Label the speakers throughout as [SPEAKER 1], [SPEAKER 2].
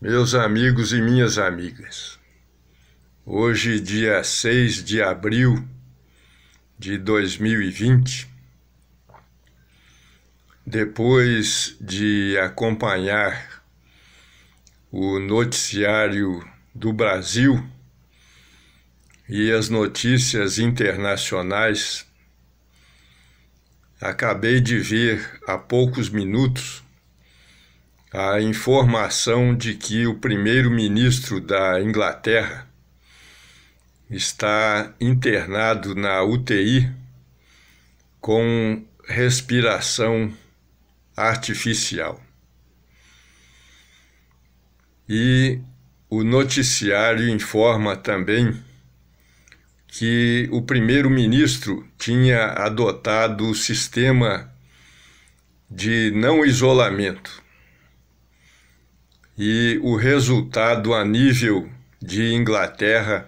[SPEAKER 1] Meus amigos e minhas amigas, hoje, dia 6 de abril de 2020, depois de acompanhar o noticiário do Brasil e as notícias internacionais, acabei de ver há poucos minutos a informação de que o primeiro-ministro da Inglaterra está internado na UTI com respiração artificial. E o noticiário informa também que o primeiro-ministro tinha adotado o sistema de não isolamento. E o resultado a nível de Inglaterra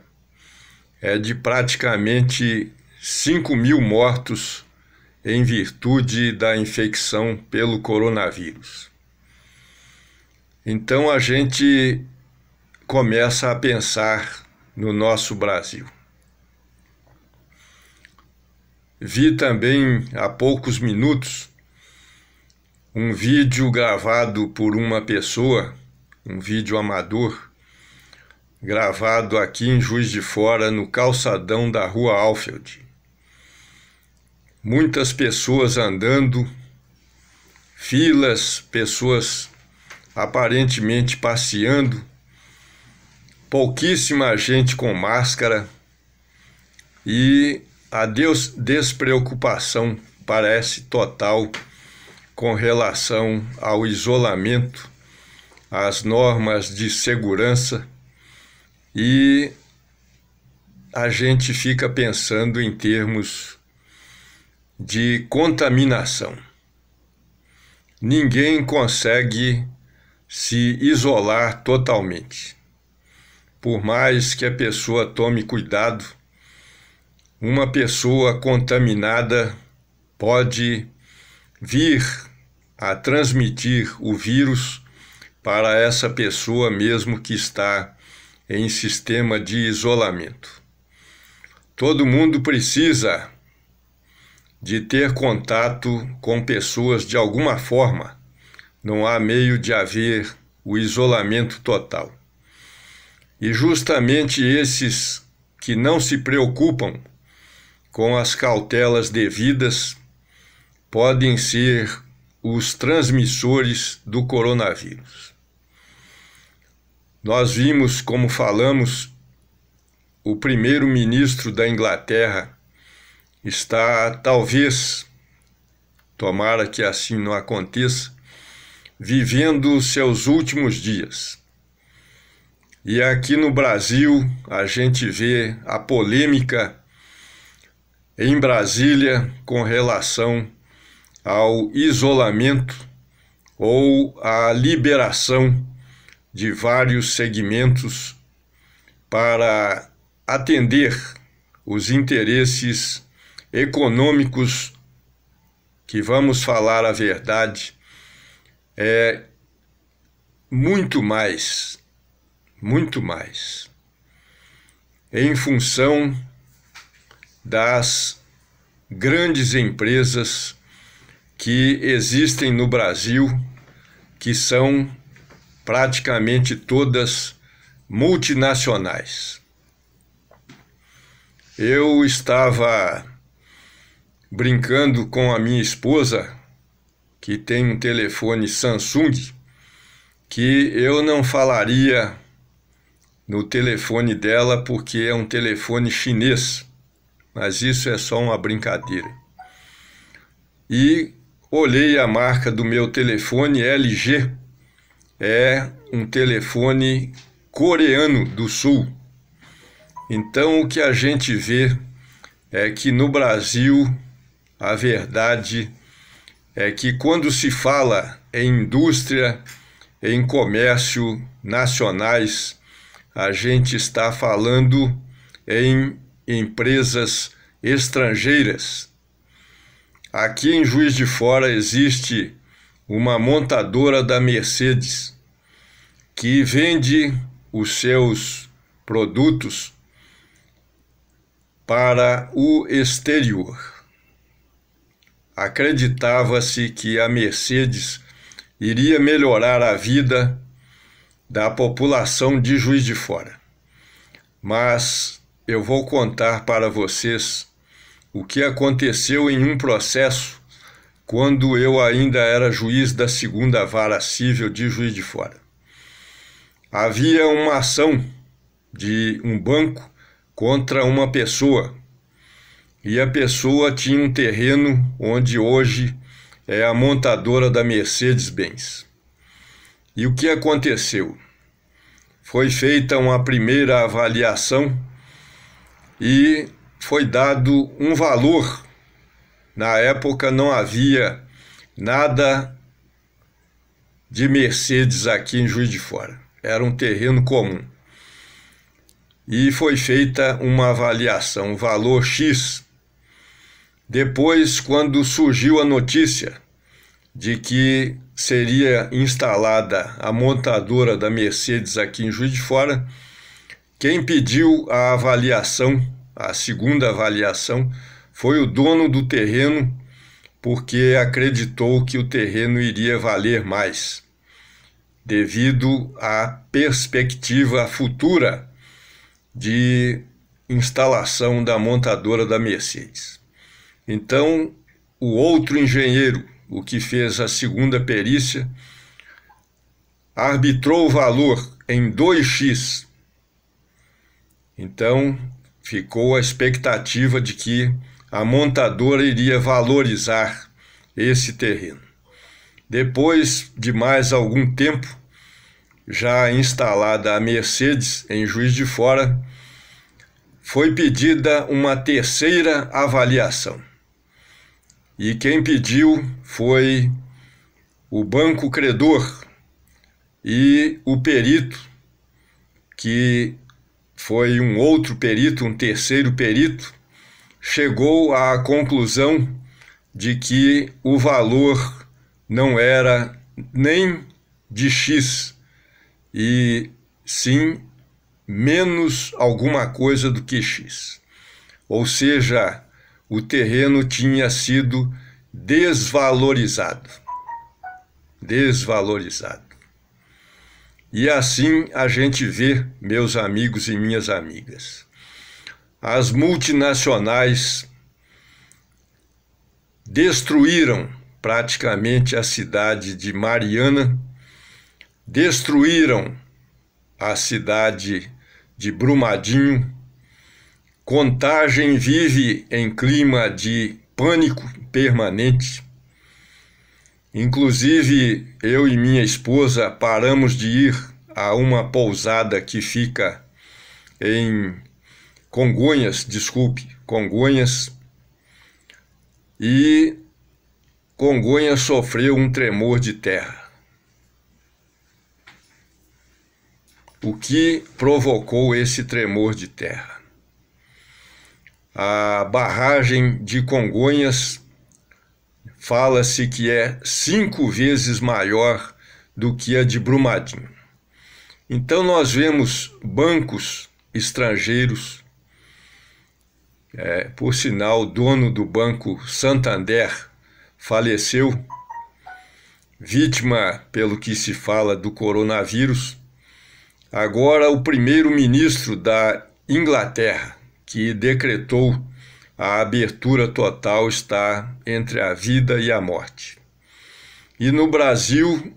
[SPEAKER 1] é de praticamente 5.000 mortos em virtude da infecção pelo coronavírus. Então a gente começa a pensar no nosso Brasil. Vi também há poucos minutos um vídeo gravado por uma pessoa, um vídeo amador, gravado aqui em Juiz de Fora, no calçadão da Rua Alfield. Muitas pessoas andando, filas, pessoas aparentemente passeando, pouquíssima gente com máscara e a despreocupação parece total com relação ao isolamento, às normas de segurança, e a gente fica pensando em termos de contaminação. Ninguém consegue se isolar totalmente. Por mais que a pessoa tome cuidado, uma pessoa contaminada pode vir a transmitir o vírus para essa pessoa mesmo que está em sistema de isolamento. Todo mundo precisa de ter contato com pessoas de alguma forma. Não há meio de haver o isolamento total. E justamente esses que não se preocupam com as cautelas devidas podem ser os transmissores do coronavírus. Nós vimos, como falamos, o primeiro-ministro da Inglaterra está, talvez, tomara que assim não aconteça, vivendo seus últimos dias. E aqui no Brasil, a gente vê a polêmica em Brasília com relação ao isolamento ou à liberação de vários segmentos para atender os interesses econômicos, que, vamos falar a verdade, é muito mais, em função das grandes empresas que existem no Brasil, que são praticamente todas multinacionais. Eu estava brincando com a minha esposa, que tem um telefone Samsung, que eu não falaria no telefone dela porque é um telefone chinês, mas isso é só uma brincadeira. E olhei a marca do meu telefone, LG, é um telefone coreano do Sul. Então o que a gente vê é que no Brasil a verdade é que quando se fala em indústria, em comércio nacionais, a gente está falando em empresas estrangeiras. Aqui em Juiz de Fora existe uma montadora da Mercedes que vende os seus produtos para o exterior. Acreditava-se que a Mercedes iria melhorar a vida da população de Juiz de Fora. Mas eu vou contar para vocês o que aconteceu em um processo quando eu ainda era juiz da 2ª Vara Cível de Juiz de Fora. Havia uma ação de um banco contra uma pessoa, e a pessoa tinha um terreno onde hoje é a montadora da Mercedes-Benz. E o que aconteceu? Foi feita uma primeira avaliação e foi dado um valor. Na época não havia nada de Mercedes aqui em Juiz de Fora. Era um terreno comum. E foi feita uma avaliação, um valor X. Depois, quando surgiu a notícia de que seria instalada a montadora da Mercedes aqui em Juiz de Fora, quem pediu a avaliação, a segunda avaliação, foi o dono do terreno, porque acreditou que o terreno iria valer mais, devido à perspectiva futura de instalação da montadora da Mercedes. Então, o outro engenheiro, o que fez a segunda perícia, arbitrou o valor em 2x. Então, ficou a expectativa de que a montadora iria valorizar esse terreno. Depois de mais algum tempo, já instalada a Mercedes em Juiz de Fora, foi pedida uma terceira avaliação. E quem pediu foi o banco credor e o perito, que foi um outro perito, um terceiro perito, chegou à conclusão de que o valor não era nem de X, e sim menos alguma coisa do que X. Ou seja, o terreno tinha sido desvalorizado. E assim a gente vê, meus amigos e minhas amigas, as multinacionais destruíram praticamente a cidade de Mariana, destruíram a cidade de Brumadinho. Contagem vive em clima de pânico permanente. Inclusive, eu e minha esposa paramos de ir a uma pousada que fica em Congonhas, e Congonhas sofreu um tremor de terra. O que provocou esse tremor de terra? A barragem de Congonhas fala-se que é 5 vezes maior do que a de Brumadinho. Então nós vemos bancos estrangeiros, por sinal, o dono do Banco Santander faleceu, vítima, pelo que se fala, do coronavírus. Agora o primeiro-ministro da Inglaterra, que decretou a abertura total, está entre a vida e a morte. E no Brasil,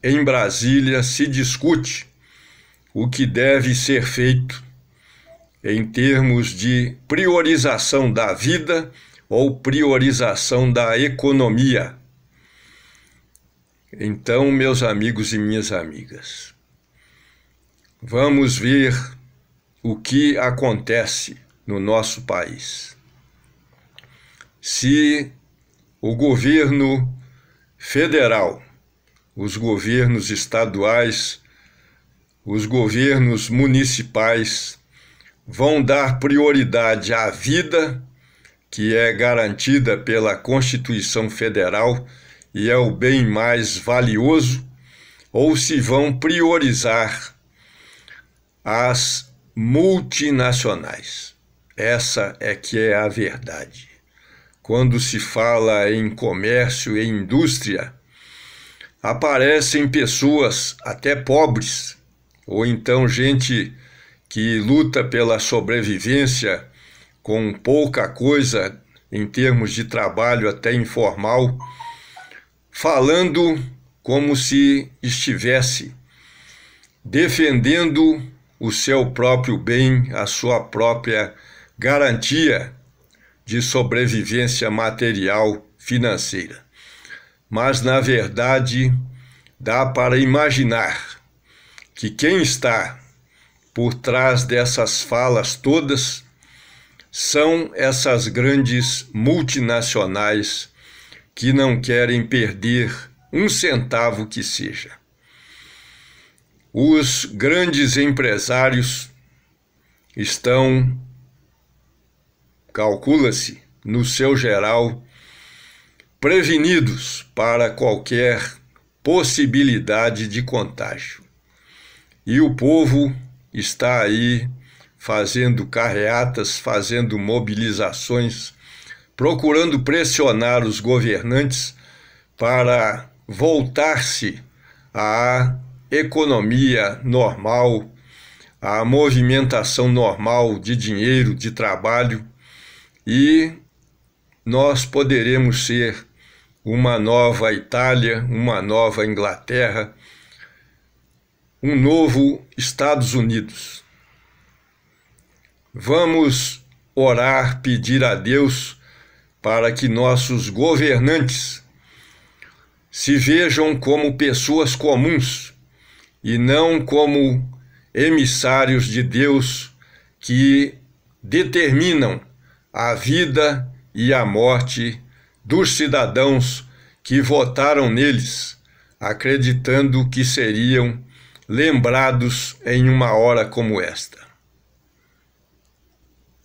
[SPEAKER 1] em Brasília, se discute o que deve ser feito em termos de priorização da vida ou priorização da economia. Então, meus amigos e minhas amigas, vamos ver o que acontece no nosso país. Se o governo federal, os governos estaduais, os governos municipais vão dar prioridade à vida, que é garantida pela Constituição Federal e é o bem mais valioso, ou se vão priorizar as multinacionais. Essa é que é a verdade. Quando se fala em comércio e indústria, aparecem pessoas até pobres, ou então gente que luta pela sobrevivência com pouca coisa em termos de trabalho até informal, falando como se estivesse defendendo o seu próprio bem, a sua própria garantia de sobrevivência material financeira. Mas, na verdade, dá para imaginar que quem está por trás dessas falas todas são essas grandes multinacionais que não querem perder um centavo que seja. Os grandes empresários estão, calcula-se, no seu geral, prevenidos para qualquer possibilidade de contágio. E o povo está aí fazendo carreatas, fazendo mobilizações, procurando pressionar os governantes para voltar-se à economia normal, à movimentação normal de dinheiro, de trabalho, e nós poderemos ser uma nova Itália, uma nova Inglaterra, um novo Estados Unidos. Vamos orar, pedir a Deus para que nossos governantes se vejam como pessoas comuns e não como emissários de Deus que determinam a vida e a morte dos cidadãos que votaram neles, acreditando que seriam lembrados em uma hora como esta.